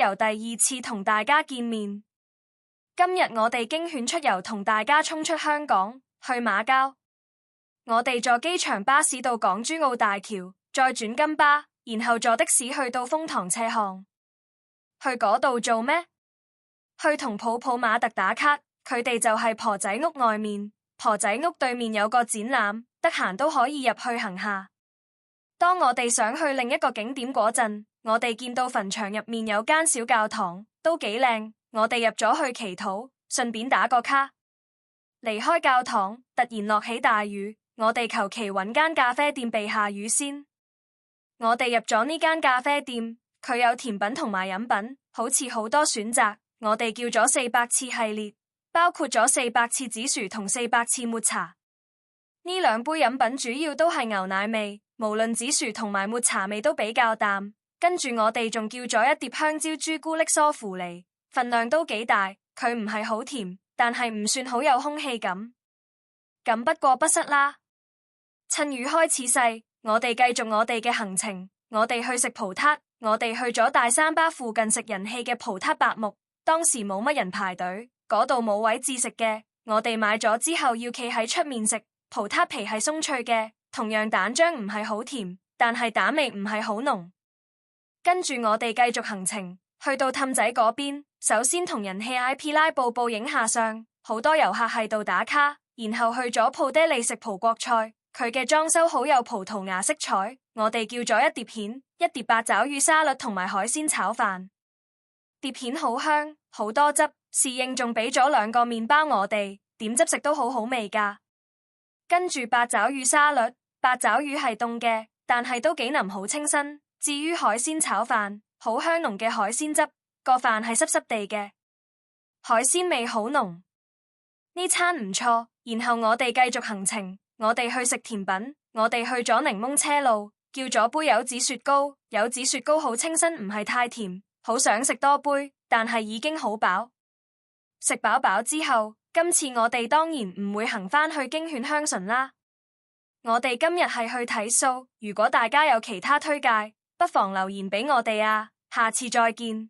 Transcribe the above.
遊第二次同大家見面。今日我哋經犬出遊同大家衝出香港，去馬交。我哋坐機場巴士到港珠澳大橋，再轉金巴，然後坐的士去到風塘斜巷。去嗰度做咩？去同泡泡瑪特打卡，佢哋就係婆仔屋外面。婆仔屋對面有個展覽，得閒都可以入去行下。當我哋想去另一個景點嗰陣，我哋見到墳場入面有間小教堂，都幾靚。我哋入咗去祈禱，順便打個卡。離開教堂，突然落起大雨，我哋求其揾間咖啡店避下雨先。我哋入咗呢間咖啡店，佢有甜品同埋飲品，好似好多選擇。我哋叫咗400次系列，包括咗400次紫薯同400次抹茶。呢兩杯飲品主要都係牛奶味，無論紫薯同埋抹茶味都比較淡。跟住我哋仲叫咗一碟香蕉朱古力梳芙梨，份量都幾大。佢唔係好甜，但係唔算好有空氣感。咁不過不失啦。趁雨開始細，我哋繼續我哋嘅行程。我哋去食葡撻，我哋去咗大三巴附近食人氣嘅葡撻白木。當時冇乜人排隊，嗰度冇位置食嘅。我哋買咗之後要企喺出面食。葡撻皮係鬆脆嘅，同樣蛋漿唔係好甜，但係蛋味唔係好濃。跟住我哋繼續行程，去到氹仔嗰邊，首先同人氣 IP 拉布布影下相，好多遊客喺度打卡，然後去咗鋪爹利食葡國菜，佢嘅裝修好有葡萄牙色彩。我哋叫咗一碟蜆、一碟八爪魚沙律同埋海鮮炒飯。碟蜆好香，好多汁，侍應仲俾咗2個麵包我哋，點汁食都好好味㗎。跟住八爪魚沙律，八爪魚係凍嘅，但係都幾腍好清新。至於海鮮炒飯，好香濃嘅海鮮汁，個飯係濕濕地嘅，海鮮味好濃。呢餐唔錯，然後我哋繼續行程，我哋去食甜品，我哋去咗檸檬車路，叫咗杯柚子雪糕。柚子雪糕好清新，唔係太甜，好想食多杯，但係已經好飽。食飽飽之後，今次我哋當然唔會行返去京犬香醇啦。我哋今日係去睇 show，如果大家有其他推介，不妨留言俾我哋啊！下次再見。